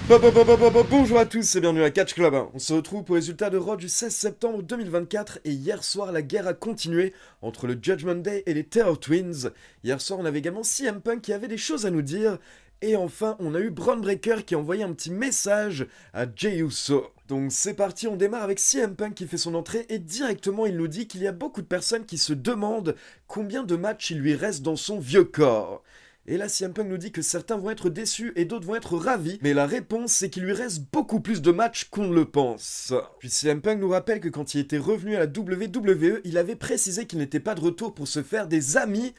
Bonjour à tous et bienvenue à Catch Club. On se retrouve pour le résultat de Raw du 16 septembre 2024 et hier soir la guerre a continué entre le Judgment Day et les Terror Twins. Hier soir on avait également CM Punk qui avait des choses à nous dire et enfin on a eu Bron Breakker qui a envoyé un petit message à Jey Uso. Donc c'est parti, on démarre avec CM Punk qui fait son entrée et directement il nous dit qu'il y a beaucoup de personnes qui se demandent combien de matchs il lui reste dans son vieux corps. Et là, CM Punk nous dit que certains vont être déçus et d'autres vont être ravis, mais la réponse c'est qu'il lui reste beaucoup plus de matchs qu'on ne le pense. Puis CM Punk nous rappelle que quand il était revenu à la WWE, il avait précisé qu'il n'était pas de retour pour se faire des amis,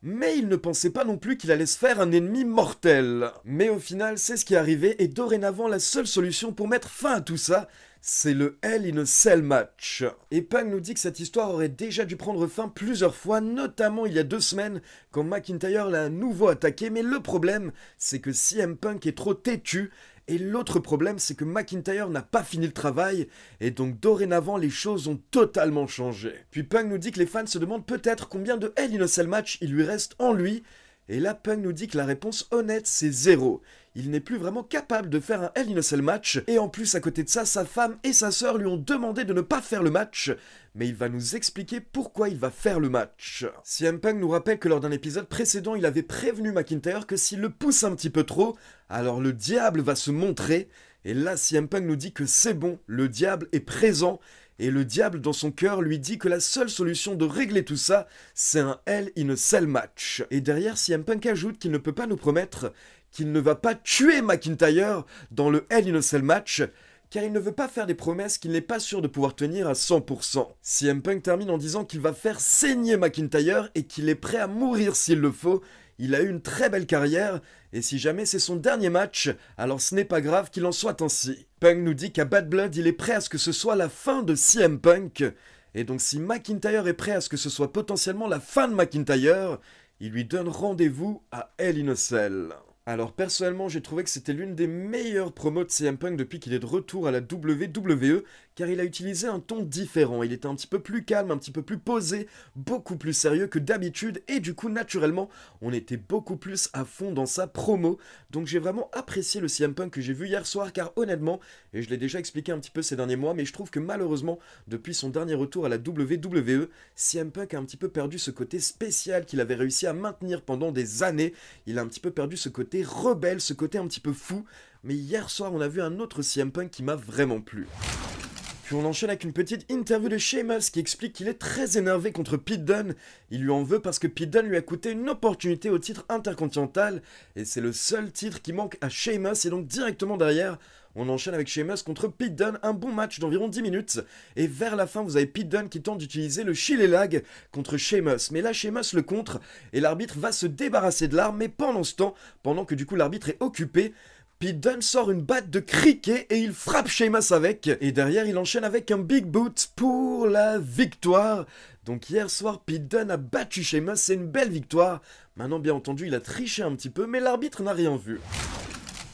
mais il ne pensait pas non plus qu'il allait se faire un ennemi mortel. Mais au final, c'est ce qui est arrivé, et dorénavant, la seule solution pour mettre fin à tout ça, c'est le Hell in a Cell match. Et Punk nous dit que cette histoire aurait déjà dû prendre fin plusieurs fois, notamment il y a 2 semaines, quand McIntyre l'a à nouveau attaqué, mais le problème, c'est que CM Punk est trop têtu, et l'autre problème, c'est que McIntyre n'a pas fini le travail, et donc dorénavant, les choses ont totalement changé. Puis Punk nous dit que les fans se demandent peut-être combien de Hell in a Cell match il lui reste en lui, et là Punk nous dit que la réponse honnête, c'est 0. Il n'est plus vraiment capable de faire un Hell in a Cell match, et en plus à côté de ça, sa femme et sa sœur lui ont demandé de ne pas faire le match, mais il va nous expliquer pourquoi il va faire le match. CM Punk nous rappelle que lors d'un épisode précédent, il avait prévenu McIntyre que s'il le pousse un petit peu trop, alors le diable va se montrer, et là CM Punk nous dit que c'est bon, le diable est présent, et le diable dans son cœur lui dit que la seule solution de régler tout ça, c'est un Hell in a Cell match. Et derrière, CM Punk ajoute qu'il ne peut pas nous promettre qu'il ne va pas tuer McIntyre dans le Hell in a Cell match, car il ne veut pas faire des promesses qu'il n'est pas sûr de pouvoir tenir à 100%. CM Punk termine en disant qu'il va faire saigner McIntyre et qu'il est prêt à mourir s'il le faut. Il a eu une très belle carrière, et si jamais c'est son dernier match, alors ce n'est pas grave qu'il en soit ainsi. Punk nous dit qu'à Bad Blood, il est prêt à ce que ce soit la fin de CM Punk, et donc si McIntyre est prêt à ce que ce soit potentiellement la fin de McIntyre, il lui donne rendez-vous à Hell in a Cell. Alors personnellement j'ai trouvé que c'était l'une des meilleures promos de CM Punk depuis qu'il est de retour à la WWE, car il a utilisé un ton différent, il était un petit peu plus calme, un petit peu plus posé, beaucoup plus sérieux que d'habitude, et du coup naturellement on était beaucoup plus à fond dans sa promo, donc j'ai vraiment apprécié le CM Punk que j'ai vu hier soir, car honnêtement, et je l'ai déjà expliqué un petit peu ces derniers mois, mais je trouve que malheureusement, depuis son dernier retour à la WWE, CM Punk a un petit peu perdu ce côté spécial qu'il avait réussi à maintenir pendant des années, il a un petit peu perdu ce côté rebelle, ce côté un petit peu fou, mais hier soir on a vu un autre CM Punk qui m'a vraiment plu. Puis on enchaîne avec une petite interview de Sheamus qui explique qu'il est très énervé contre Pete Dunne. Il lui en veut parce que Pete Dunne lui a coûté une opportunité au titre intercontinental, et c'est le seul titre qui manque à Sheamus, et donc directement derrière, on enchaîne avec Sheamus contre Pete Dunne, un bon match d'environ 10 minutes, et vers la fin vous avez Pete Dunne qui tente d'utiliser le Chile Lag contre Sheamus, mais là Sheamus le contre, et l'arbitre va se débarrasser de l'arme, mais pendant ce temps, pendant que du coup l'arbitre est occupé, Pete Dunne sort une batte de cricket et il frappe Sheamus avec. Et derrière, il enchaîne avec un big boot pour la victoire. Donc hier soir, Pete Dunne a battu Sheamus, c'est une belle victoire. Maintenant, bien entendu, il a triché un petit peu, mais l'arbitre n'a rien vu.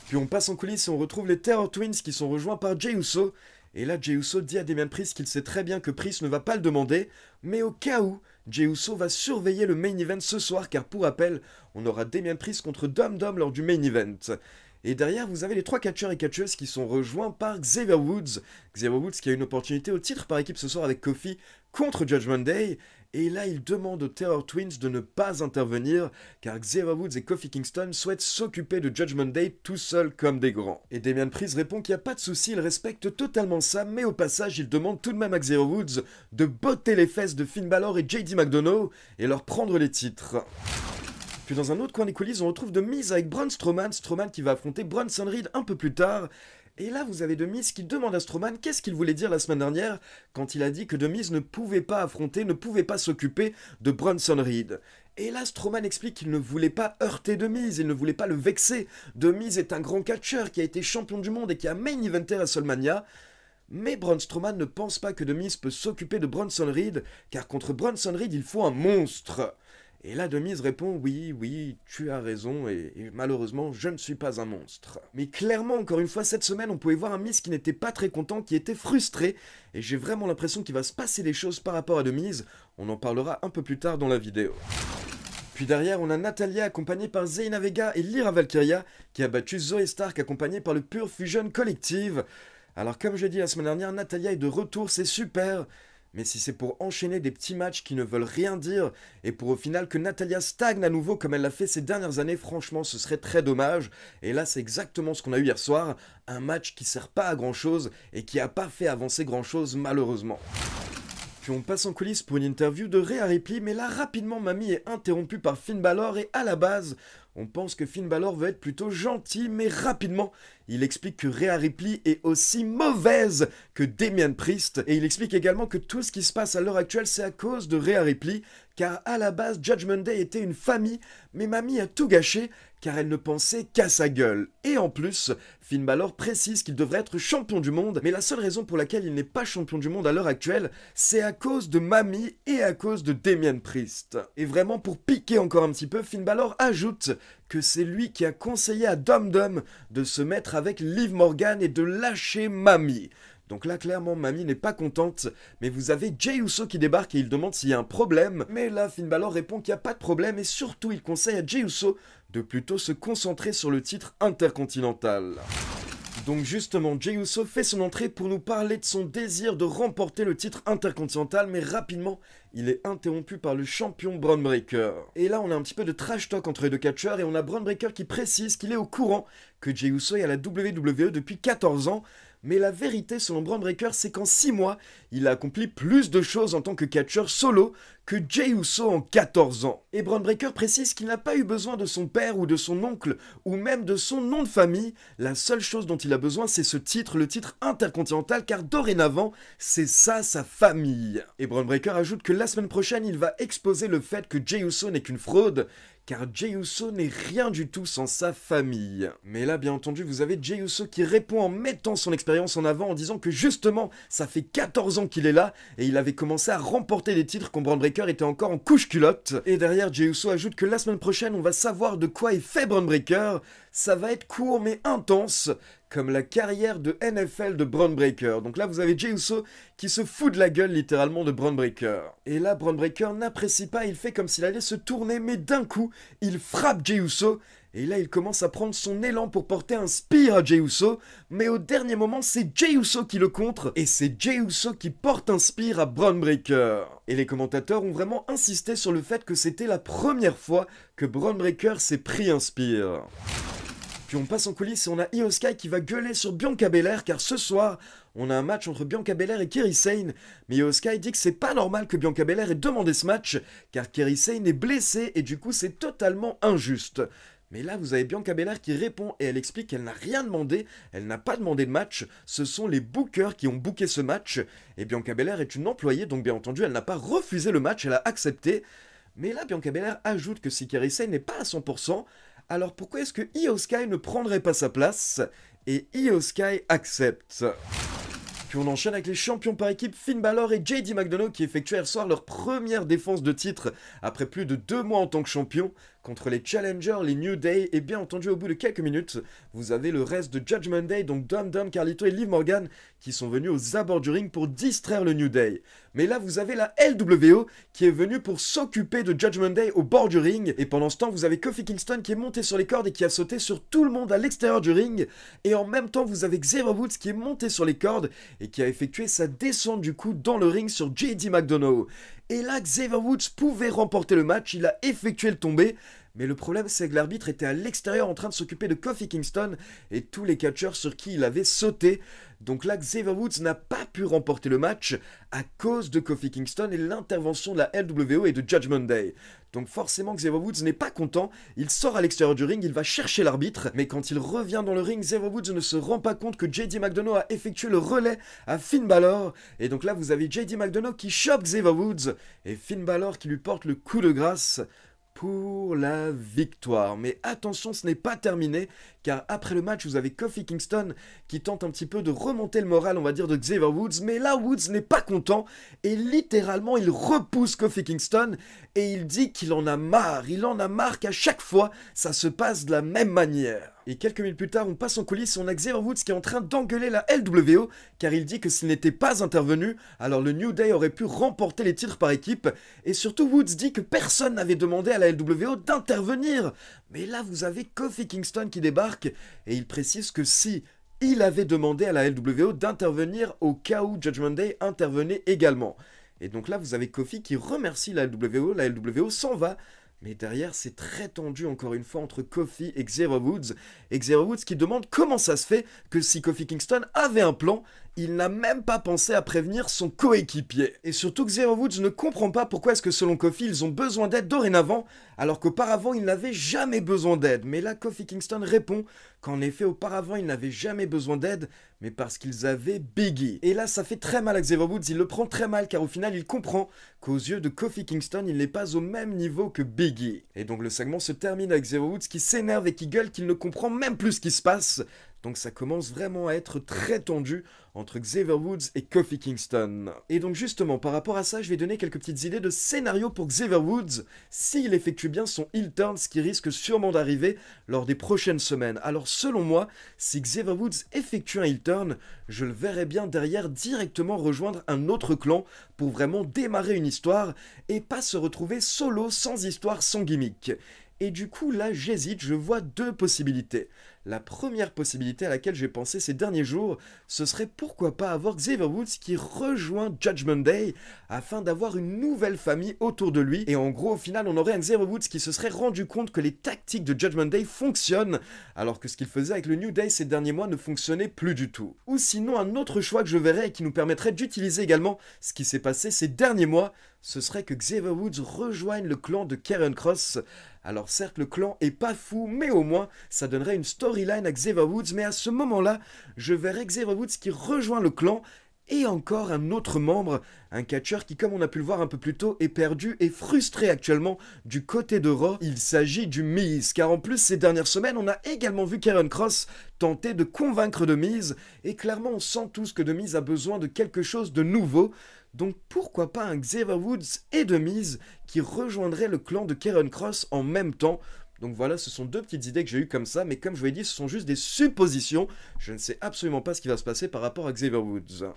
Puis on passe en coulisses et on retrouve les Terror Twins qui sont rejoints par Jey Uso. Et là, Jey Uso dit à Damian Priest qu'il sait très bien que Priest ne va pas le demander, mais au cas où, Jey Uso va surveiller le main event ce soir, car pour rappel, on aura Damian Priest contre Dom Dom lors du main event. Et derrière, vous avez les 3 catcheurs et catcheuses qui sont rejoints par Xavier Woods. Xavier Woods qui a une opportunité au titre par équipe ce soir avec Kofi contre Judgment Day. Et là, il demande aux Terror Twins de ne pas intervenir, car Xavier Woods et Kofi Kingston souhaitent s'occuper de Judgment Day tout seuls comme des grands. Et Damian Priest répond qu'il n'y a pas de souci, il respecte totalement ça, mais au passage, il demande tout de même à Xavier Woods de botter les fesses de Finn Balor et JD McDonough et leur prendre les titres. Puis dans un autre coin des coulisses, on retrouve The Miz avec Braun Strowman, Strowman qui va affronter Bronson Reed un peu plus tard. Et là, vous avez The Miz qui demande à Strowman qu'est-ce qu'il voulait dire la semaine dernière quand il a dit que The Miz ne pouvait pas affronter, ne pouvait pas s'occuper de Bronson Reed. Et là, Strowman explique qu'il ne voulait pas heurter The Miz, il ne voulait pas le vexer. The Miz est un grand catcheur qui a été champion du monde et qui a main eventé à WrestleMania. Mais Braun Strowman ne pense pas que The Miz peut s'occuper de Bronson Reed, car contre Bronson Reed, il faut un monstre. Et là, The Miz répond « Oui, tu as raison, et malheureusement, je ne suis pas un monstre. » Mais clairement, encore une fois, cette semaine, on pouvait voir un Miz qui n'était pas très content, qui était frustré, et j'ai vraiment l'impression qu'il va se passer des choses par rapport à The Miz. On en parlera un peu plus tard dans la vidéo. Puis derrière, on a Natalya accompagnée par Zelina Vega et Lyra Valkyria qui a battu Zoey Stark accompagnée par le Pure Fusion Collective. Alors comme je l'ai dit la semaine dernière, Natalya est de retour, c'est super. Mais si c'est pour enchaîner des petits matchs qui ne veulent rien dire, et pour au final que Natalya stagne à nouveau comme elle l'a fait ces dernières années, franchement ce serait très dommage. Et là c'est exactement ce qu'on a eu hier soir, un match qui sert pas à grand chose et qui a pas fait avancer grand chose malheureusement. Puis on passe en coulisses pour une interview de Rhea Ripley, mais là rapidement Mami est interrompue par Finn Balor et à la base, on pense que Finn Balor veut être plutôt gentil, mais rapidement, il explique que Rhea Ripley est aussi mauvaise que Damian Priest, et il explique également que tout ce qui se passe à l'heure actuelle c'est à cause de Rhea Ripley, car à la base Judgment Day était une famille, mais Mami a tout gâché, car elle ne pensait qu'à sa gueule. Et en plus, Finn Balor précise qu'il devrait être champion du monde, mais la seule raison pour laquelle il n'est pas champion du monde à l'heure actuelle, c'est à cause de Mami et à cause de Damian Priest. Et vraiment pour piquer encore un petit peu, Finn Balor ajoute que c'est lui qui a conseillé à Dum Dum de se mettre avec Liv Morgan et de lâcher Mami. Donc là, clairement, Mami n'est pas contente, mais vous avez Jey Uso qui débarque et il demande s'il y a un problème. Mais là, Finn Balor répond qu'il n'y a pas de problème et surtout, il conseille à Jey Uso de plutôt se concentrer sur le titre intercontinental. Donc justement, Jey Uso fait son entrée pour nous parler de son désir de remporter le titre intercontinental, mais rapidement, il est interrompu par le champion Bron Breakker. Et là, on a un petit peu de trash talk entre les deux catcheurs, et on a Bron Breakker qui précise qu'il est au courant que Jey Uso est à la WWE depuis 14 ans, mais la vérité selon Bron Breakker, c'est qu'en 6 mois, il a accompli plus de choses en tant que catcheur solo que Jey Uso en 14 ans. Et Bron Breakker précise qu'il n'a pas eu besoin de son père ou de son oncle, ou même de son nom de famille. La seule chose dont il a besoin, c'est ce titre, le titre intercontinental, car dorénavant, c'est ça sa famille. Et Bron Breakker ajoute que la semaine prochaine, il va exposer le fait que Jey Uso n'est qu'une fraude, car Jey Uso n'est rien du tout sans sa famille. Mais là, bien entendu, vous avez Jey Uso qui répond en mettant son expérience en avant, en disant que justement, ça fait 14 ans qu'il est là, et il avait commencé à remporter des titres quand Bron Breakker était encore en couche-culotte. Et derrière, Jey Uso ajoute que la semaine prochaine, on va savoir de quoi est fait Bron Breakker. Ça va être court mais intense, comme la carrière de NFL de Bron Breakker. Donc là, vous avez Jey Uso qui se fout de la gueule littéralement de Bron Breakker. Et là, Bron Breakker n'apprécie pas, il fait comme s'il allait se tourner, mais d'un coup, il frappe Jey Uso. Et là, il commence à prendre son élan pour porter un spear à Jey Uso, mais au dernier moment, c'est Jey Uso qui le contre, et c'est Jey Uso qui porte un spear à Bron Breakker. Et les commentateurs ont vraiment insisté sur le fait que c'était la première fois que Bron Breakker s'est pris un spear. Puis on passe en coulisses et on a Io Sky qui va gueuler sur Bianca Belair car ce soir, on a un match entre Bianca Belair et Kairi Sane. Mais Io Sky dit que c'est pas normal que Bianca Belair ait demandé ce match car Kairi Sane est blessée et du coup c'est totalement injuste. Mais là, vous avez Bianca Belair qui répond et elle explique qu'elle n'a rien demandé, elle n'a pas demandé de match, ce sont les bookers qui ont booké ce match. Et Bianca Belair est une employée, donc bien entendu, elle n'a pas refusé le match, elle a accepté. Mais là, Bianca Belair ajoute que si Kairi Sane n'est pas à 100%, alors pourquoi est-ce que Io Sky ne prendrait pas sa place? Et Io Sky accepte. Puis on enchaîne avec les champions par équipe Finn Balor et JD McDonough qui effectuent hier soir leur première défense de titre après plus de 2 mois en tant que champion contre les Challengers, les New Day, et bien entendu au bout de quelques minutes, vous avez le reste de Judgment Day, donc Dum Dum, Carlito et Liv Morgan qui sont venus aux abords du ring pour distraire le New Day. Mais là vous avez la LWO qui est venue pour s'occuper de Judgment Day au bord du ring, et pendant ce temps vous avez Kofi Kingston qui est monté sur les cordes et qui a sauté sur tout le monde à l'extérieur du ring, et en même temps vous avez Xavier Woods qui est monté sur les cordes et qui a effectué sa descente du coup dans le ring sur JD McDonough. Et là, Xavier Woods pouvait remporter le match, il a effectué le tombé. Mais le problème, c'est que l'arbitre était à l'extérieur en train de s'occuper de Kofi Kingston et tous les catcheurs sur qui il avait sauté. Donc là, Xavier Woods n'a pas pu remporter le match à cause de Kofi Kingston et l'intervention de la LWO et de Judgment Day. Donc forcément, Xavier Woods n'est pas content, il sort à l'extérieur du ring, il va chercher l'arbitre, mais quand il revient dans le ring, Xavier Woods ne se rend pas compte que JD McDonough a effectué le relais à Finn Balor. Et donc là, vous avez JD McDonough qui chope Xavier Woods et Finn Balor qui lui porte le coup de grâce pour la victoire. Mais attention, ce n'est pas terminé, car après le match, vous avez Kofi Kingston qui tente un petit peu de remonter le moral, on va dire, de Xavier Woods, mais là, Woods n'est pas content, et littéralement, il repousse Kofi Kingston, et il dit qu'il en a marre qu'à chaque fois, ça se passe de la même manière. Et quelques minutes plus tard, on passe en coulisses et on a Xavier Woods qui est en train d'engueuler la LWO car il dit que s'il n'était pas intervenu, alors le New Day aurait pu remporter les titres par équipe. Et surtout, Woods dit que personne n'avait demandé à la LWO d'intervenir. Mais là, vous avez Kofi Kingston qui débarque et il précise que si il avait demandé à la LWO d'intervenir au cas où Judgment Day intervenait également. Et donc là, vous avez Kofi qui remercie la LWO s'en va. Mais derrière, c'est très tendu encore une fois entre Kofi et Xavier Woods. Et Xavier Woods qui demande comment ça se fait que si Kofi Kingston avait un plan, il n'a même pas pensé à prévenir son coéquipier. Et surtout, Xavier Woods ne comprend pas pourquoi est-ce que selon Kofi, ils ont besoin d'aide dorénavant, alors qu'auparavant, ils n'avaient jamais besoin d'aide. Mais là, Kofi Kingston répond qu'en effet, auparavant, ils n'avaient jamais besoin d'aide, mais parce qu'ils avaient Biggie. Et là, ça fait très mal à Xavier Woods, il le prend très mal, car au final, il comprend qu'aux yeux de Kofi Kingston, il n'est pas au même niveau que Biggie. Et donc le segment se termine avec Xavier Woods qui s'énerve et qui gueule qu'il ne comprend même plus ce qui se passe. Donc ça commence vraiment à être très tendu entre Xavier Woods et Kofi Kingston. Et donc justement, par rapport à ça, je vais donner quelques petites idées de scénario pour Xavier Woods s'il effectue bien son heel turn, ce qui risque sûrement d'arriver lors des prochaines semaines. Alors selon moi, si Xavier Woods effectue un heel turn, je le verrais bien derrière directement rejoindre un autre clan pour vraiment démarrer une histoire et pas se retrouver solo, sans histoire, sans gimmick. Et du coup, là, j'hésite, je vois deux possibilités. La première possibilité à laquelle j'ai pensé ces derniers jours, ce serait pourquoi pas avoir Xavier Woods qui rejoint Judgment Day afin d'avoir une nouvelle famille autour de lui. Et en gros, au final, on aurait un Xavier Woods qui se serait rendu compte que les tactiques de Judgment Day fonctionnent, alors que ce qu'il faisait avec le New Day ces derniers mois ne fonctionnait plus du tout. Ou sinon, un autre choix que je verrais et qui nous permettrait d'utiliser également ce qui s'est passé ces derniers mois, ce serait que Xavier Woods rejoigne le clan de Karrion Kross. Alors certes, le clan est pas fou, mais au moins, ça donnerait une storyline à Xavier Woods, mais à ce moment-là, je verrais Xavier Woods qui rejoint le clan, et encore un autre membre, un catcheur qui, comme on a pu le voir un peu plus tôt, est perdu et frustré actuellement du côté de Raw. Il s'agit du Miz, car en plus, ces dernières semaines, on a également vu Karrion Kross tenter de convaincre The Miz, et clairement, on sent tous que The Miz a besoin de quelque chose de nouveau. Donc pourquoi pas un Xavier Woods et The Miz qui rejoindraient le clan de Karrion Kross en même temps. Donc voilà, ce sont deux petites idées que j'ai eues comme ça, mais comme je vous l'ai dit, ce sont juste des suppositions. Je ne sais absolument pas ce qui va se passer par rapport à Xavier Woods.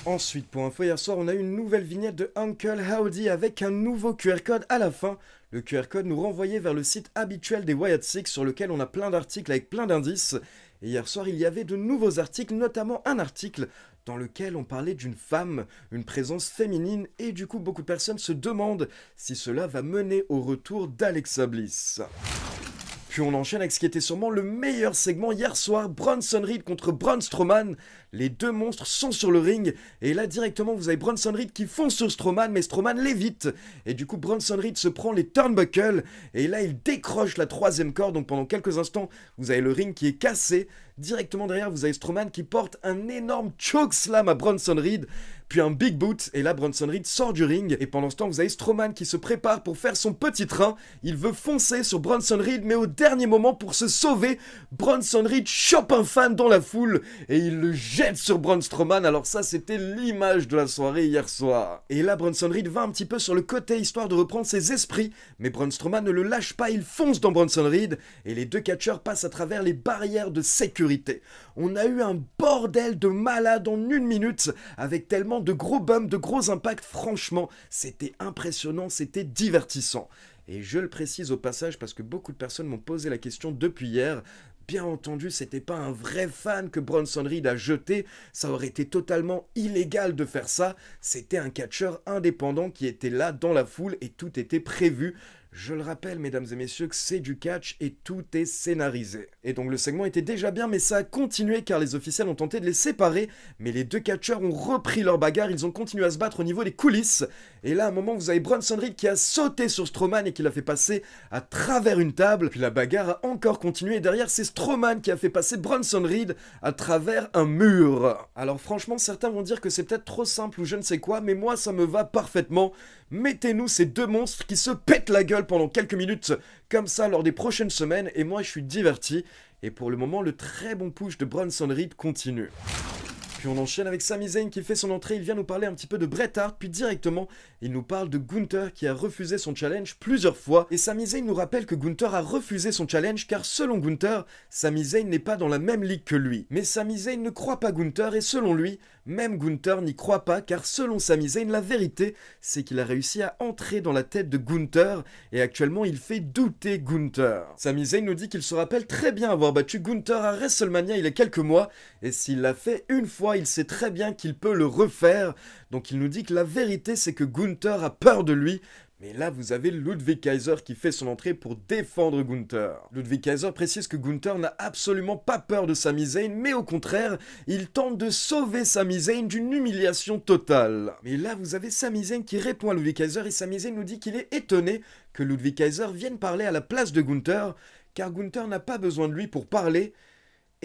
Ensuite, pour info, hier soir, on a eu une nouvelle vignette de Uncle Howdy avec un nouveau QR code à la fin. Le QR code nous renvoyait vers le site habituel des Wyatt Six sur lequel on a plein d'articles avec plein d'indices. Et hier soir, il y avait de nouveaux articles, notamment un article dans lequel on parlait d'une femme, une présence féminine, et du coup beaucoup de personnes se demandent si cela va mener au retour d'Alexa Bliss. Puis on enchaîne avec ce qui était sûrement le meilleur segment hier soir, Bronson Reed contre Braun Strowman. Les deux monstres sont sur le ring, et là directement vous avez Bronson Reed qui fonce sur Strowman, mais Strowman l'évite. Et du coup Bronson Reed se prend les turnbuckles, et là il décroche la troisième corde, donc pendant quelques instants vous avez le ring qui est cassé. Directement derrière vous avez Strowman qui porte un énorme chokeslam à Bronson Reed, puis un big boot, et là Bronson Reed sort du ring, et pendant ce temps vous avez Strowman qui se prépare pour faire son petit train. Il veut foncer sur Bronson Reed, mais au dernier moment pour se sauver, Bronson Reed chope un fan dans la foule, et il le jette sur Braun Strowman. Alors ça c'était l'image de la soirée hier soir. Et là Bronson Reed va un petit peu sur le côté histoire de reprendre ses esprits, mais Braun Strowman ne le lâche pas, il fonce dans Bronson Reed, et les deux catcheurs passent à travers les barrières de sécurité. On a eu un bordel de malade en une minute, avec tellement de gros bumps, de gros impacts. Franchement, c'était impressionnant, c'était divertissant. Et je le précise au passage parce que beaucoup de personnes m'ont posé la question depuis hier. Bien entendu, c'était pas un vrai fan que Bronson Reed a jeté, ça aurait été totalement illégal de faire ça. C'était un catcheur indépendant qui était là dans la foule et tout était prévu. Je le rappelle, mesdames et messieurs, que c'est du catch et tout est scénarisé. Et donc le segment était déjà bien, mais ça a continué car les officiels ont tenté de les séparer, mais les deux catcheurs ont repris leur bagarre, ils ont continué à se battre au niveau des coulisses. Et là, à un moment, vous avez Bronson Reed qui a sauté sur Strowman et qui l'a fait passer à travers une table. Puis la bagarre a encore continué et derrière, c'est Strowman qui a fait passer Bronson Reed à travers un mur. Alors franchement, certains vont dire que c'est peut-être trop simple ou je ne sais quoi, mais moi, ça me va parfaitement. Mettez-nous ces deux monstres qui se pètent la gueule pendant quelques minutes comme ça lors des prochaines semaines et moi je suis diverti. Et pour le moment le très bon push de Bronson Reed continue. Puis on enchaîne avec Sami Zayn qui fait son entrée, il vient nous parler un petit peu de Bret Hart, puis directement, il nous parle de Gunther qui a refusé son challenge plusieurs fois. Et Sami Zayn nous rappelle que Gunther a refusé son challenge car selon Gunther, Sami Zayn n'est pas dans la même ligue que lui. Mais Sami Zayn ne croit pas Gunther et selon lui, même Gunther n'y croit pas car selon Sami Zayn, la vérité, c'est qu'il a réussi à entrer dans la tête de Gunther et actuellement il fait douter Gunther. Sami Zayn nous dit qu'il se rappelle très bien avoir battu Gunther à WrestleMania il y a quelques mois et s'il l'a fait une fois, il sait très bien qu'il peut le refaire. Donc il nous dit que la vérité, c'est que Gunther a peur de lui. Mais là, vous avez Ludwig Kaiser qui fait son entrée pour défendre Gunther. Ludwig Kaiser précise que Gunther n'a absolument pas peur de Sami Zayn, mais au contraire, il tente de sauver Sami Zayn d'une humiliation totale. Mais là, vous avez Sami Zayn qui répond à Ludwig Kaiser et Sami Zayn nous dit qu'il est étonné que Ludwig Kaiser vienne parler à la place de Gunther, car Gunther n'a pas besoin de lui pour parler.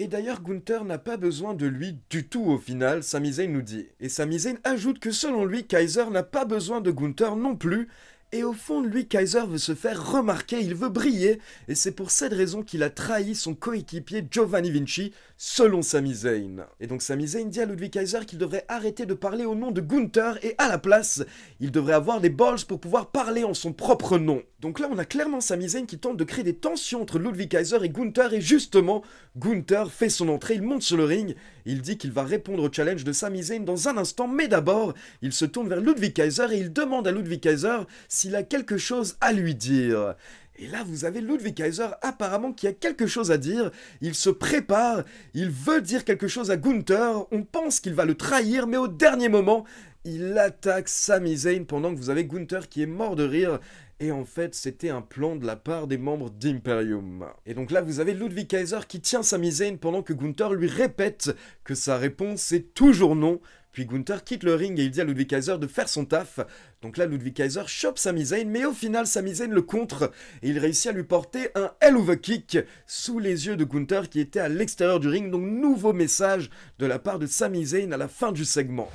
Et d'ailleurs, Gunther n'a pas besoin de lui du tout au final, Sami Zayn nous dit. Et Sami Zayn ajoute que selon lui, Kaiser n'a pas besoin de Gunther non plus. Et au fond de lui, Kaiser veut se faire remarquer, il veut briller, et c'est pour cette raison qu'il a trahi son coéquipier Giovanni Vinci, selon Sami Zayn. Et donc Sami Zayn dit à Ludwig Kaiser qu'il devrait arrêter de parler au nom de Gunther, et à la place, il devrait avoir des balls pour pouvoir parler en son propre nom. Donc là, on a clairement Sami Zayn qui tente de créer des tensions entre Ludwig Kaiser et Gunther, et justement, Gunther fait son entrée, il monte sur le ring, il dit qu'il va répondre au challenge de Sami Zayn dans un instant, mais d'abord, il se tourne vers Ludwig Kaiser et il demande à Ludwig Kaiser s'il a quelque chose à lui dire. Et là, vous avez Ludwig Kaiser apparemment qui a quelque chose à dire, il se prépare, il veut dire quelque chose à Gunther, on pense qu'il va le trahir, mais au dernier moment, il attaque Sami Zayn pendant que vous avez Gunther qui est mort de rire. Et en fait, c'était un plan de la part des membres d'Imperium. Et donc là, vous avez Ludwig Kaiser qui tient Sami Zayn pendant que Gunther lui répète que sa réponse est toujours non. Puis Gunther quitte le ring et il dit à Ludwig Kaiser de faire son taf. Donc là, Ludwig Kaiser chope Sami Zayn, mais au final, Sami Zayn le contre. Et il réussit à lui porter un Hell of a Kick sous les yeux de Gunther qui était à l'extérieur du ring. Donc nouveau message de la part de Sami Zayn à la fin du segment.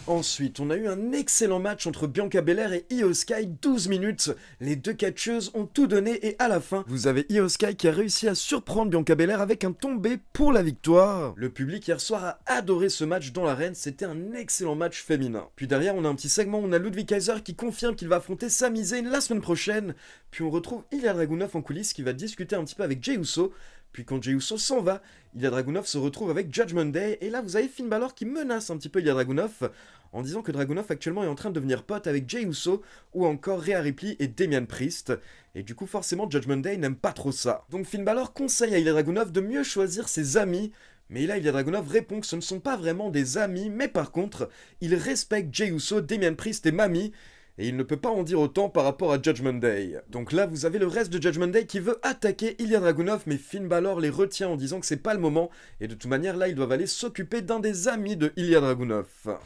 Ensuite, on a eu un excellent match entre Bianca Belair et Io Sky, 12 minutes. Les deux catcheuses ont tout donné et à la fin, vous avez Io Sky qui a réussi à surprendre Bianca Belair avec un tombé pour la victoire. Le public hier soir a adoré ce match dans l'arène, c'était un excellent match féminin. Puis derrière, on a un petit segment, on a Ludwig Kaiser qui confirme qu'il va affronter Sami Zayn la semaine prochaine. Puis on retrouve Ilya Dragunov en coulisses qui va discuter un petit peu avec Jey Uso. Puis quand Jey Uso s'en va, Ilya Dragunov se retrouve avec Judgment Day. Et là, vous avez Finn Balor qui menace un petit peu Ilya Dragunov en disant que Dragunov actuellement est en train de devenir pote avec Jey Uso ou encore Rhea Ripley et Damian Priest. Et du coup, forcément, Judgment Day n'aime pas trop ça. Donc Finn Balor conseille à Ilya Dragunov de mieux choisir ses amis. Mais là, Ilya Dragunov répond que ce ne sont pas vraiment des amis, mais par contre, il respecte Jey Uso, Damian Priest et Mami. Et il ne peut pas en dire autant par rapport à Judgment Day. Donc là, vous avez le reste de Judgment Day qui veut attaquer Ilya Dragunov, mais Finn Balor les retient en disant que c'est pas le moment. Et de toute manière, là, ils doivent aller s'occuper d'un des amis de Ilya Dragunov.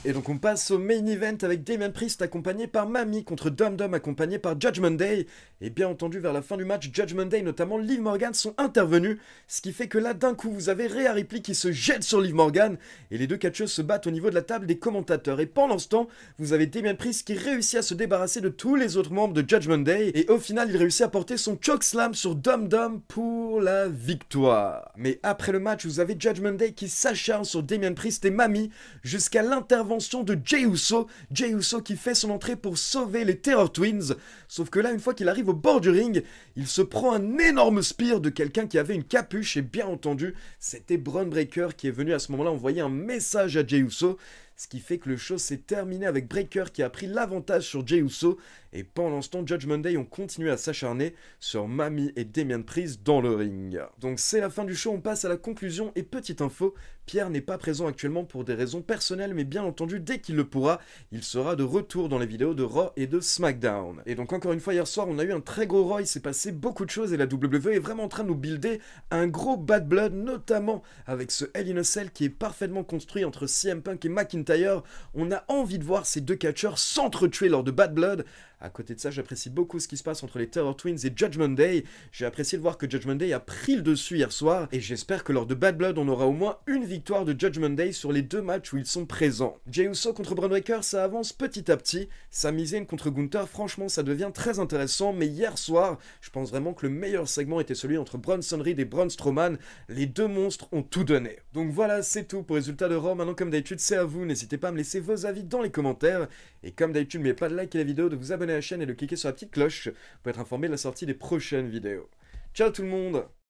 Et donc on passe au main event avec Damian Priest accompagné par Mami contre Dum Dum accompagné par Judgment Day. Et bien entendu vers la fin du match, Judgment Day notamment Liv Morgan sont intervenus. Ce qui fait que là d'un coup vous avez Rhea Ripley qui se jette sur Liv Morgan. Et les deux catcheuses se battent au niveau de la table des commentateurs. Et pendant ce temps, vous avez Damian Priest qui réussit à se débarrasser de tous les autres membres de Judgment Day. Et au final il réussit à porter son chokeslam sur Dum Dum pour la victoire. Mais après le match vous avez Judgment Day qui s'acharne sur Damian Priest et Mami jusqu'à l'intervention de Jey Uso qui fait son entrée pour sauver les Terror Twins, sauf que là une fois qu'il arrive au bord du ring, il se prend un énorme spear de quelqu'un qui avait une capuche et bien entendu c'était Bron Breakker qui est venu à ce moment-là envoyer un message à Jey Uso, ce qui fait que le show s'est terminé avec Breakker qui a pris l'avantage sur Jey Uso. Et pendant ce temps, Judgment Day ont continué à s'acharner sur Mami et Damian Priest dans le ring. Donc c'est la fin du show, on passe à la conclusion. Et petite info, Pierre n'est pas présent actuellement pour des raisons personnelles, mais bien entendu, dès qu'il le pourra, il sera de retour dans les vidéos de Raw et de SmackDown. Et donc encore une fois, hier soir, on a eu un très gros Raw, il s'est passé beaucoup de choses et la WWE est vraiment en train de nous builder un gros bad blood, notamment avec ce Hell in a Cell qui est parfaitement construit entre CM Punk et McIntyre. On a envie de voir ces deux catcheurs s'entretuer lors de bad blood. À côté de ça, j'apprécie beaucoup ce qui se passe entre les Terror Twins et Judgment Day. J'ai apprécié de voir que Judgment Day a pris le dessus hier soir, et j'espère que lors de Bad Blood, on aura au moins une victoire de Judgment Day sur les 2 matchs où ils sont présents. Jey Uso contre Bron Breakker, ça avance petit à petit. Sami Zayn contre Gunther, franchement, ça devient très intéressant, mais hier soir, je pense vraiment que le meilleur segment était celui entre Bronson Reed et Braun Strowman. Les 2 monstres ont tout donné. Donc voilà, c'est tout pour Résultat de Raw. Maintenant, comme d'habitude, c'est à vous. N'hésitez pas à me laisser vos avis dans les commentaires. Et comme d'habitude, n'oubliez pas de liker la vidéo, de vous abonner à la chaîne et de cliquer sur la petite cloche pour être informé de la sortie des prochaines vidéos. Ciao tout le monde!